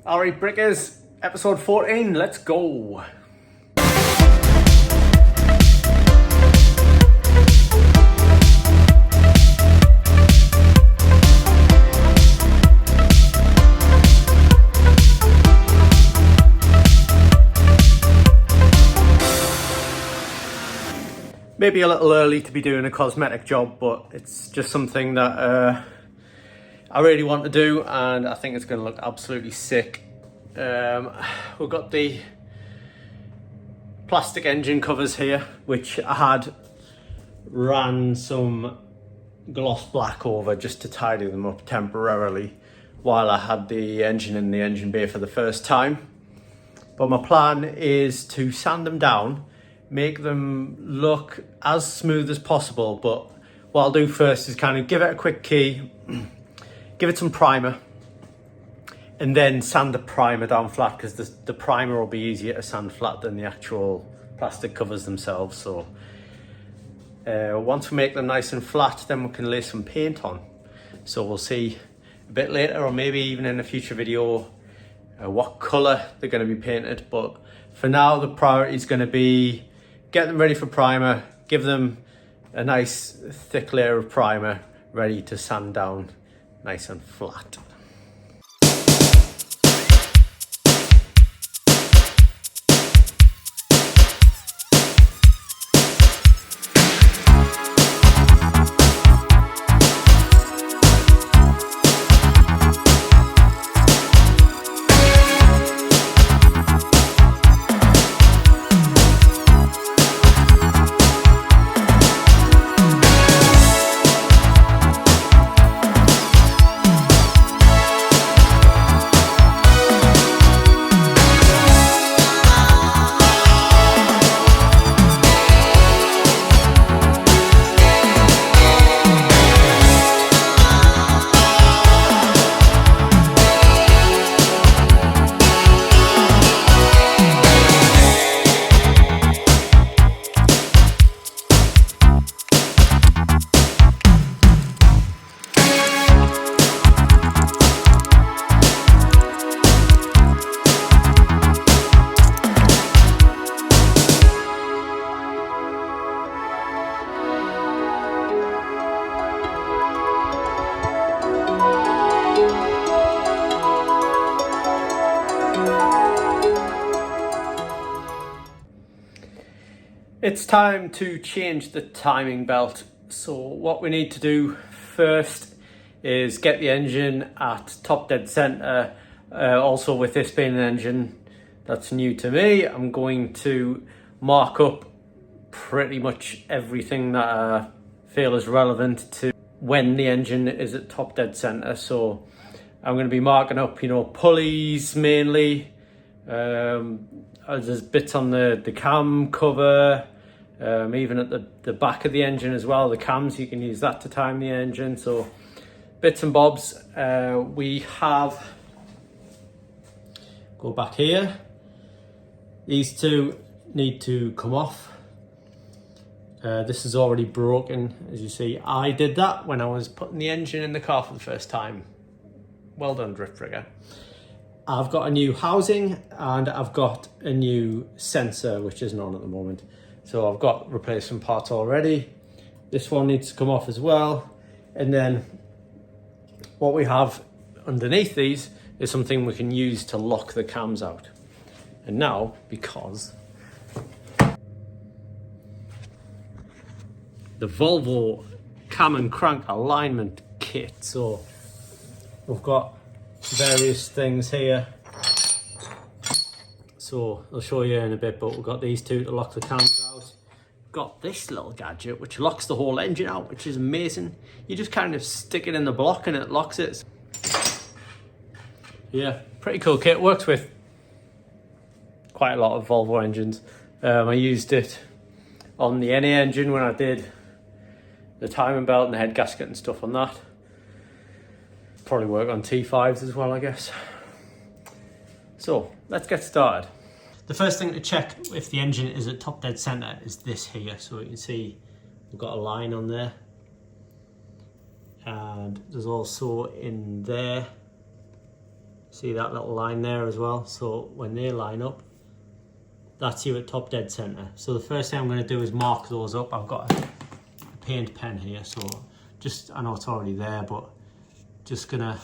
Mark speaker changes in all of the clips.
Speaker 1: Alright, Brickers, episode 14, let's go. Maybe a little early to be doing a cosmetic job, but it's just something that I really want to do, and I think it's going to look absolutely sick. We've got the plastic engine covers here, which I had ran some gloss black over just to tidy them up temporarily while I had the engine in the engine bay for the first time. But my plan is to sand them down, make them look as smooth as possible, but what I'll do first is kind of give it a quick key, give it some primer, and then sand the primer down flat, because the primer will be easier to sand flat than the actual plastic covers themselves. So once we make them nice and flat, then we can lay some paint on. So we'll see a bit later, or maybe even in a future video, what colour they're going to be painted. But for now, the priority is going to be get them ready for primer, give them a nice thick layer of primer ready to sand down nice and flat. It's time to change the timing belt. So what we need to do first is get the engine at top dead center. Also, with this being an engine that's new to me, I'm going to mark up pretty much everything that I feel is relevant to when the engine is at top dead center. So I'm going to be marking up, pulleys mainly. There's bits on the cam cover, even at the back of the engine as well, the cams, you can use that to time the engine. So bits and bobs. We have, go back here, these two need to come off. This is already broken, as you see. I did that when I was putting the engine in the car for the first time. Well done, Drift Rigger. I've got a new housing and I've got a new sensor, which isn't on at the moment. So I've got replacement parts already. This one needs to come off as well. And then what we have underneath these is something we can use to lock the cams out. And now, because the Volvo cam and crank alignment kit, so we've got various things here. So I'll show you in a bit, but we've got these two to lock the cams out. We've got this little gadget which locks the whole engine out, which is amazing. You just kind of stick it in the block and it locks it. Yeah, pretty cool kit. Works with quite a lot of Volvo engines. I used it on the NA engine when I did the timing belt and the head gasket and stuff on that. Probably work on T5s as well, I guess. So let's get started. The first thing to check if the engine is at top dead center is this here. So you can see we've got a line on there, and there's also in there See that little line there as well? So when they line up, that's you at top dead center. So the first thing I'm going to do is mark those up. I've got a paint pen here, so just, I know it's already there, but just gonna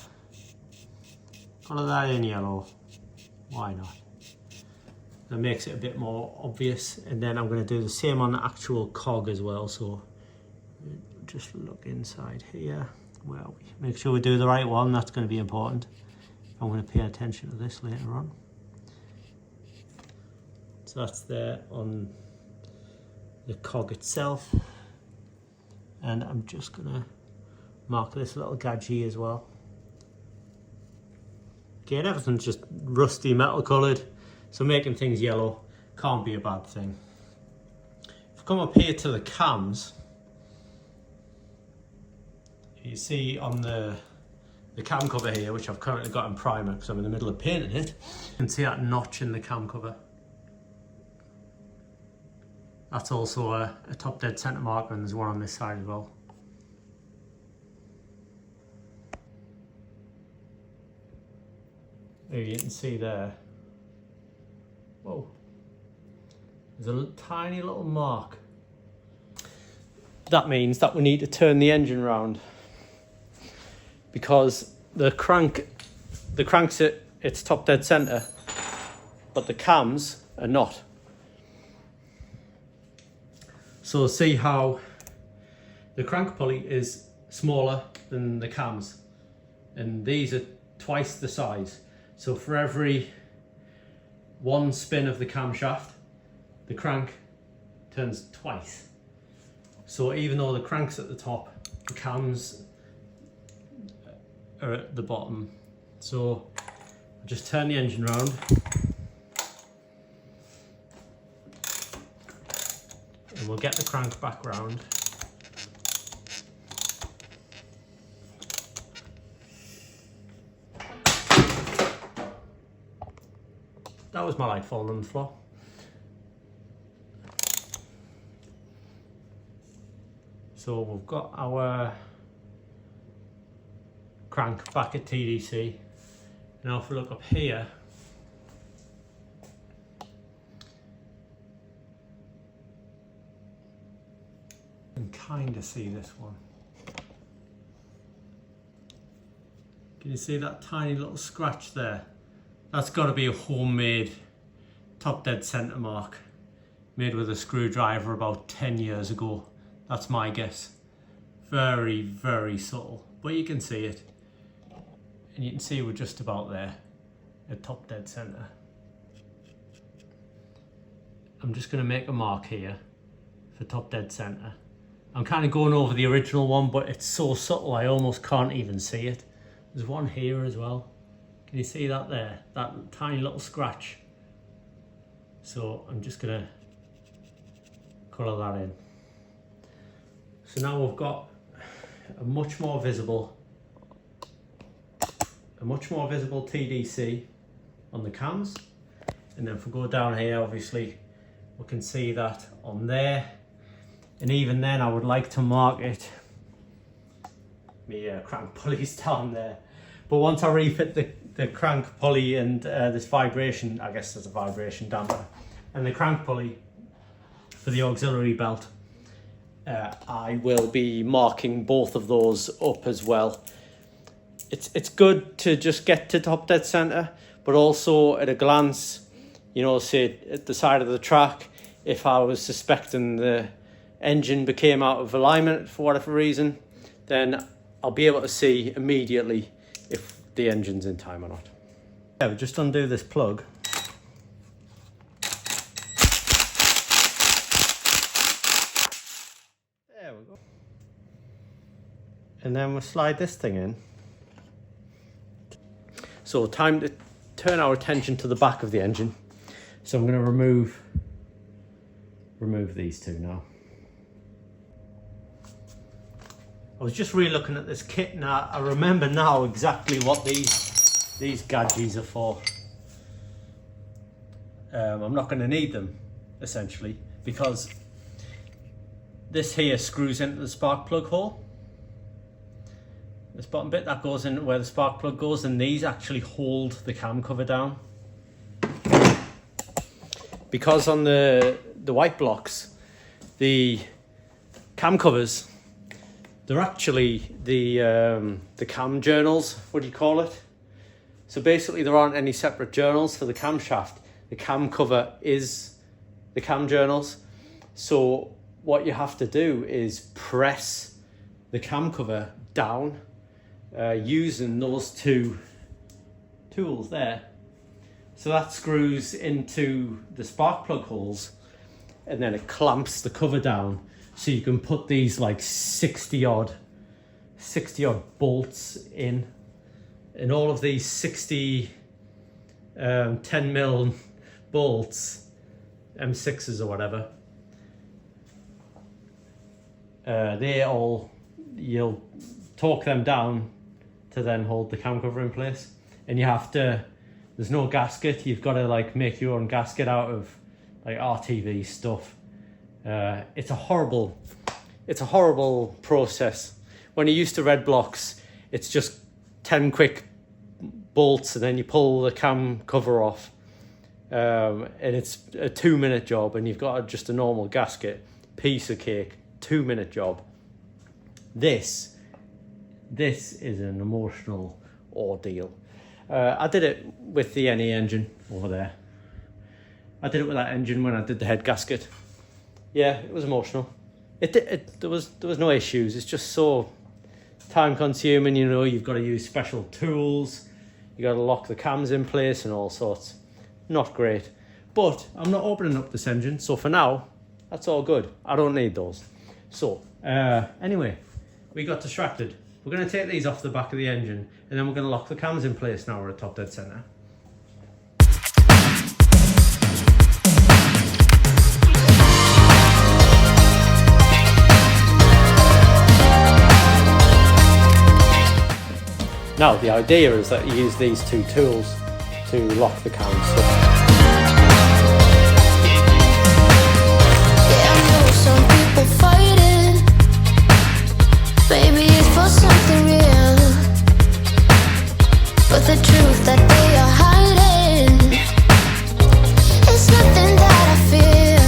Speaker 1: colour that in yellow. Why not? That makes it a bit more obvious. And then I'm going to do the same on the actual cog as well. So just look inside here. Where are we? Make sure we do the right one. That's going to be important. I'm going to pay attention to this later on. So that's there on the cog itself. And I'm just going to mark this little gadget as well. Again, everything's just rusty metal coloured, so making things yellow can't be a bad thing. If I come up here to the cams, you see on the cam cover here, which I've currently got in primer because I'm in the middle of painting it, you can see that notch in the cam cover. That's also a top dead centre marker, and there's one on this side as well. There you can see there. Whoa. There's a tiny little mark. That means that we need to turn the engine round, because the crank's at its top dead centre, but the cams are not. So see how the crank pulley is smaller than the cams, and these are twice the size. So for every one spin of the camshaft, the crank turns twice. So even though the crank's at the top, the cams are at the bottom. So I'll just turn the engine round. And we'll get the crank back round. That was my light falling on the floor. So we've got our crank back at TDC. Now if we look up here, you can kind of see this one. Can you see that tiny little scratch there? That's got to be a homemade top dead centre mark, made with a screwdriver about 10 years ago. That's my guess. Very, very subtle, but you can see it. And you can see we're just about there at top dead centre. I'm just going to make a mark here for top dead centre. I'm kind of going over the original one, but it's so subtle I almost can't even see it. There's one here as well. Can you see that there? That tiny little scratch. So I'm just going to colour that in. So now we've got a much more visible TDC on the cams. And then if we go down here, obviously we can see that on there. And even then I would like to mark it. My crank pulley's down there. But once I refit the crank pulley and this vibration, I guess there's a vibration damper, and the crank pulley for the auxiliary belt, I will be marking both of those up as well. It's good to just get to top dead center, but also at a glance, you know, say at the side of the track, if I was suspecting the engine became out of alignment for whatever reason, then I'll be able to see immediately if the engine's in time or not. Yeah, we'll just undo this plug. There we go. And then we'll slide this thing in. So time to turn our attention to the back of the engine. So I'm going to remove these two now. I was just re-looking at this kit now. I remember now exactly what these gadgets are for. I'm not going to need them, essentially, because this here screws into the spark plug hole. this bottom bit that goes in where the spark plug goes, and these actually hold the cam cover down. Because on the white blocks, the cam covers, they're actually the cam journals, what do you call it? So basically there aren't any separate journals for the camshaft. The cam cover is the cam journals. So what you have to do is press the cam cover down using those two tools there. So that screws into the spark plug holes, and then it clamps the cover down, so you can put these like 60 odd bolts in, and all of these 60 10mm bolts, M6s or whatever, you'll torque them down to then hold the cam cover in place. And you have to, there's no gasket, you've got to like make your own gasket out of like RTV stuff. It's a horrible process. When you're used to red blocks, it's just 10 quick bolts and then you pull the cam cover off, and it's a 2-minute job, and you've got just a normal gasket, piece of cake, 2-minute job. This is an emotional ordeal. I did it with the NE engine over there. I did it with that engine when I did the head gasket. Yeah, it was emotional. There was no issues. It's just so time consuming, you know. You've got to use special tools. You got to lock the cams in place and all sorts. Not great. But I'm not opening up this engine, so for now, that's all good. I don't need those. So anyway, we got distracted. We're going to take these off the back of the engine, and then we're going to lock the cams in place now we're at top dead center. Now the idea is that you use these two tools to lock the cams.
Speaker 2: Yeah, I know some people fighting. Maybe it's for something real, but the truth that they are hiding is nothing that I fear.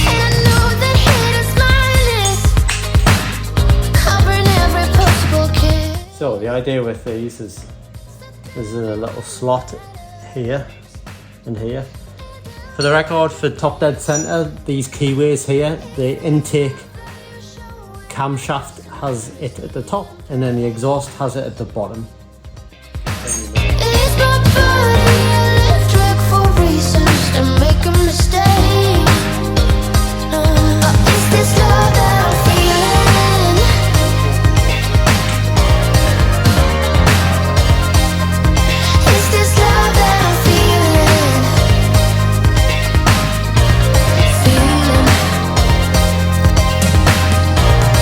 Speaker 2: And I know that hate is mindless, covering every possible kid.
Speaker 1: So the idea with these is there's a little slot here and here. For the record, for top dead center, these keyways here, the intake camshaft has it at the top, and then the exhaust has it at the bottom.
Speaker 2: It's my body electric for reasons to make a mistake. Is this love that I'm feeling? Is this love that I'm feeling?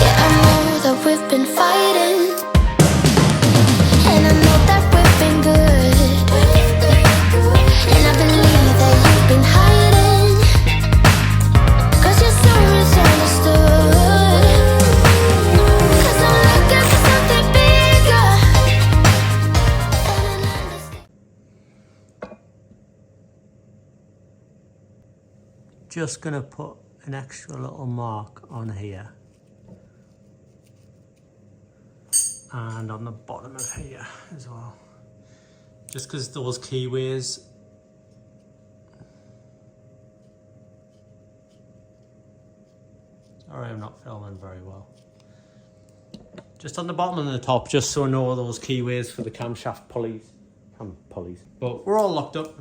Speaker 2: Yeah, I know that we've been fighting, and I know that we've been good, and I believe that you've been hiding, 'cause you're so misunderstood. 'Cause I'm looking for something bigger, and I understand.
Speaker 1: Just gonna put an extra little mark on here and on the bottom of here as well, just because those keyways, sorry I'm not filming very well, just on the bottom and the top, just so I know those keyways for the camshaft pulleys. But we're all locked up.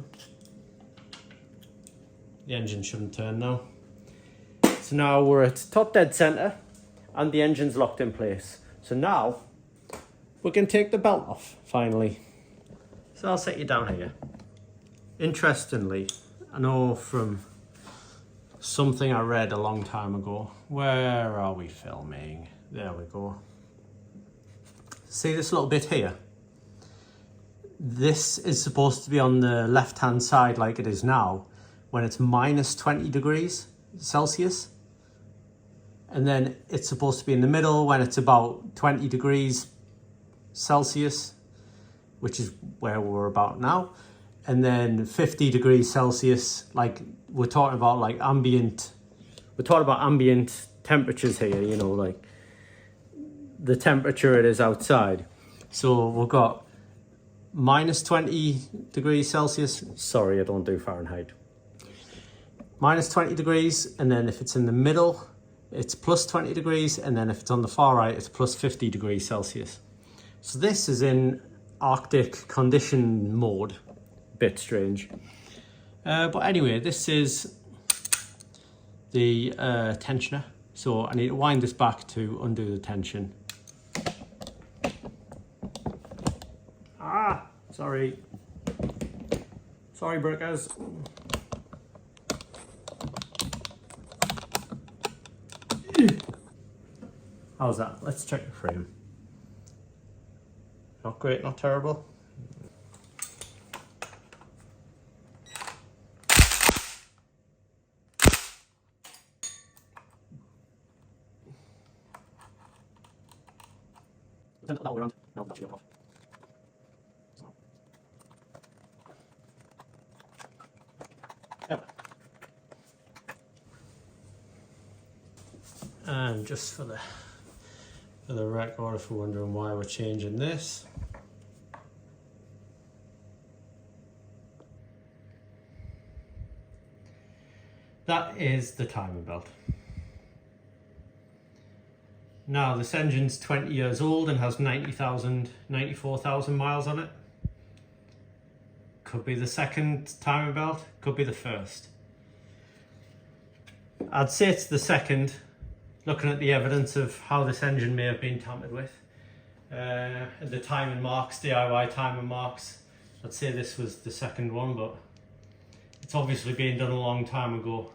Speaker 1: The engine shouldn't turn now. So now we're at top dead center and the engine's locked in place. So now we can take the belt off finally. So I'll set you down here. Interestingly, I know from something I read a long time ago, where are we filming? There we go. See this little bit here? This is supposed to be on the left hand side like it is now when it's minus 20 degrees Celsius. and then it's supposed to be in the middle when it's about 20 degrees Celsius, which is where we're about now, and then 50 degrees Celsius, like we're talking about like ambient, we're talking about ambient temperatures here, you know, like the temperature it is outside. So we've got minus 20 degrees Celsius. Sorry, I don't do Fahrenheit. Minus 20 degrees, and then if it's in the middle, it's plus 20 degrees, and then if it's on the far right, it's plus 50 degrees Celsius. So this is in Arctic condition mode. A bit strange. But anyway, this is the tensioner. So I need to wind this back to undo the tension. Ah, sorry. Sorry, brickers. How's that? Let's check the frame. Not great, not terrible. Turn it that way around. No, that should go off. Yep. And just for the record, if you're wondering why we're changing this, that is the timing belt. Now this engine's 20 years old and has 94,000 miles on it. Could be the second timing belt, could be the first. I'd say it's the second, looking at the evidence of how this engine may have been tampered with. The timing marks, DIY timing marks, I'd say this was the second one, but it's obviously been done a long time ago.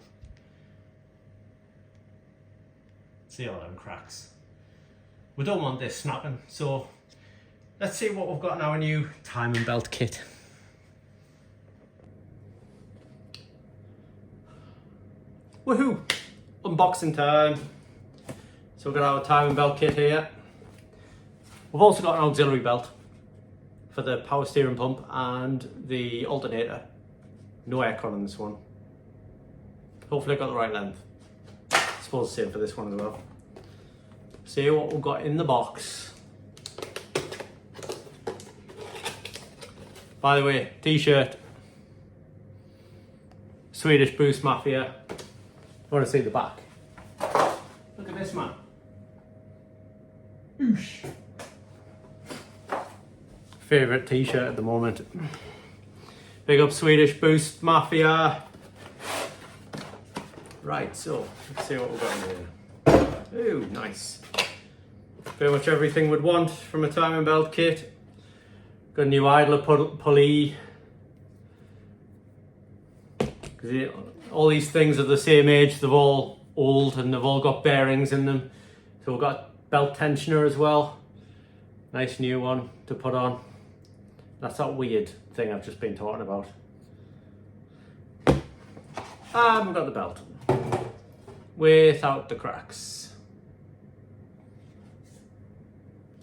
Speaker 1: See all them cracks. We don't want this snapping, so let's see what we've got in our new timing belt kit. Woohoo! Unboxing time. So we've got our timing belt kit here. We've also got an auxiliary belt for the power steering pump and the alternator. No aircon on this one. Hopefully I got the right length. I suppose the same for this one as well. See what we've got in the box. By the way, t-shirt. Swedish Boost Mafia. Want to see the back? Look at this, man. Oosh. Favourite t-shirt at the moment. Big up Swedish Boost Mafia. Right, so let's see what we've got in here. Ooh, nice. Pretty much everything we'd want from a timing belt kit. Got a new idler pulley. All these things are the same age, they're all old and they've all got bearings in them. So we've got belt tensioner as well. Nice new one to put on. That's that weird thing I've just been talking about. And we've got the belt. Without the cracks.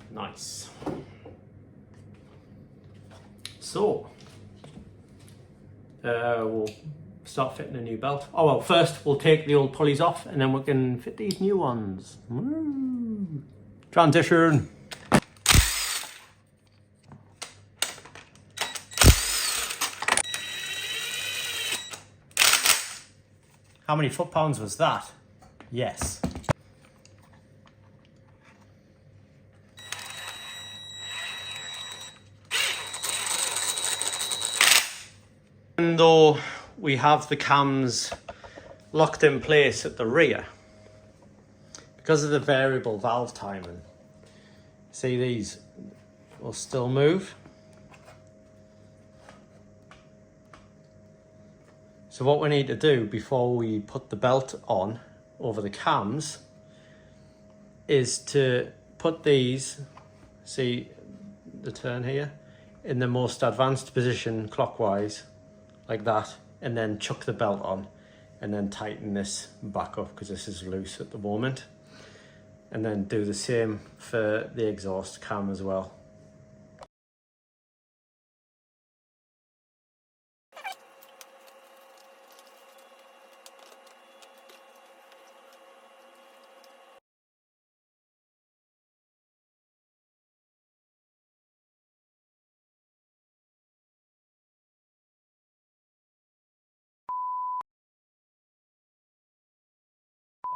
Speaker 1: Nice. So, we'll start fitting a new belt. Oh well, first we'll take the old pulleys off and then we can fit these new ones. Woo. Transition. How many foot-pounds was that? Yes. Even though we have the cams locked in place at the rear, because of the variable valve timing, see these will still move. So what we need to do before we put the belt on over the cams is to put these, see the turn here, in the most advanced position clockwise, like that, and then chuck the belt on and then tighten this back up because this is loose at the moment. and then do the same for the exhaust cam as well.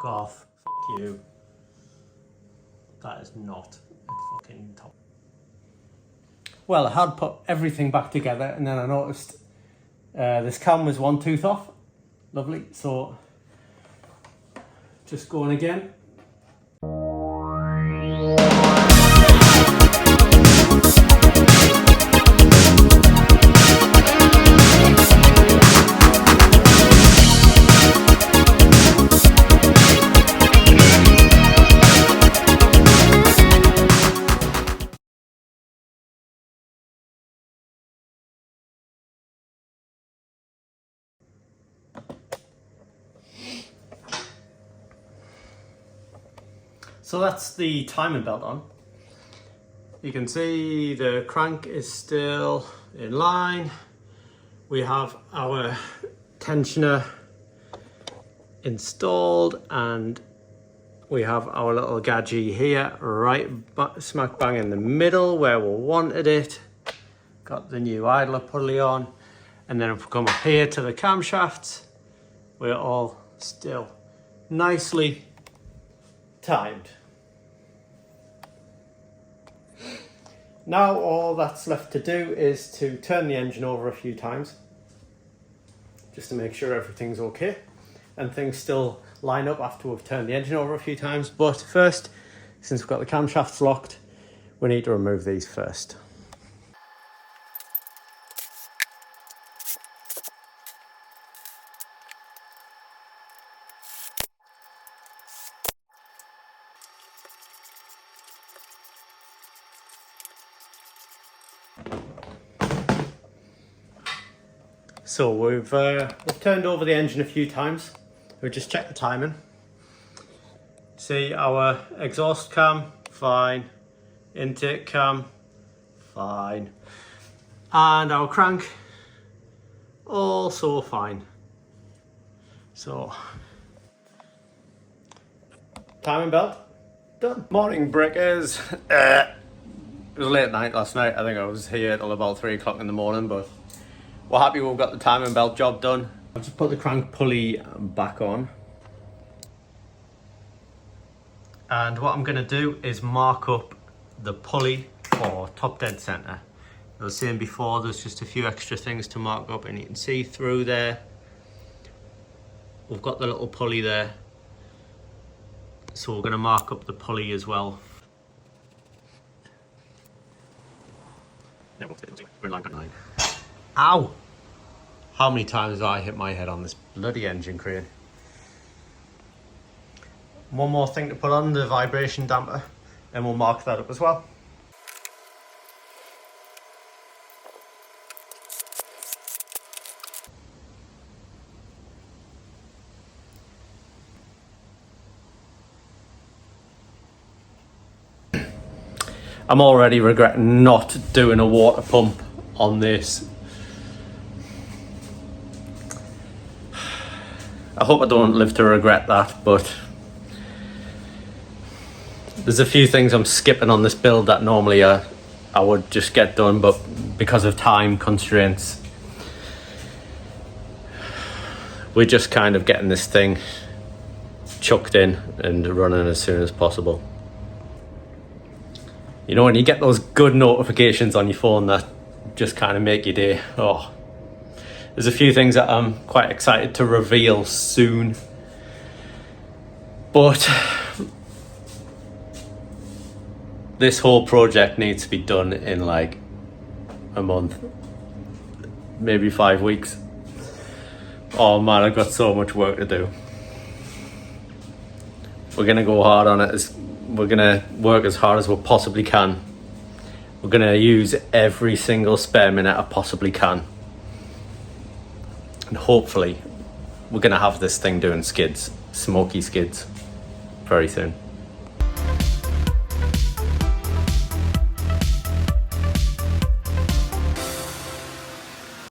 Speaker 1: Fuck off. Fuck you. That is not a fucking top. Well, I had put everything back together and then I noticed this cam was one tooth off. Lovely. So just going again. So that's the timing belt on. You can see the crank is still in line. We have our tensioner installed and we have our little gadget here right smack bang in the middle where we wanted it. Got the new idler pulley on, and then if we come up here to the camshafts, we're all still nicely timed. Now all that's left to do is to turn the engine over a few times just to make sure everything's okay and things still line up after we've turned the engine over a few times. But first, since we've got the camshafts locked, we need to remove these first. So we've turned over the engine a few times. We'll just check the timing. See our exhaust cam, fine. Intake cam, fine. And our crank, also fine. So, timing belt, done. Morning breakers. It was late at night last night. I think I was here till about 3 o'clock in the morning, but we're happy we've got the timing belt job done. I've just put the crank pulley back on. And what I'm gonna do is mark up the pulley for top dead center. I was saying before, there's just a few extra things to mark up, and you can see through there, we've got the little pulley there. So we're gonna mark up the pulley as well. We're in line 9. Ow! How many times have I hit my head on this bloody engine crane? One more thing to put on, the vibration damper, and we'll mark that up as well. I'm already regretting not doing a water pump on this. I hope I don't live to regret that, but there's a few things I'm skipping on this build that normally I would just get done, but because of time constraints, we're just kind of getting this thing chucked in and running as soon as possible. You know, when you get those good notifications on your phone that just kind of make your day. Oh, there's a few things that I'm quite excited to reveal soon, but this whole project needs to be done in like a month, maybe 5 weeks. Oh man, I've got so much work to do. We're gonna go hard on it. We're gonna work as hard as we possibly can. We're gonna use every single spare minute I possibly can. And hopefully we're gonna have this thing doing skids, smoky skids, very soon.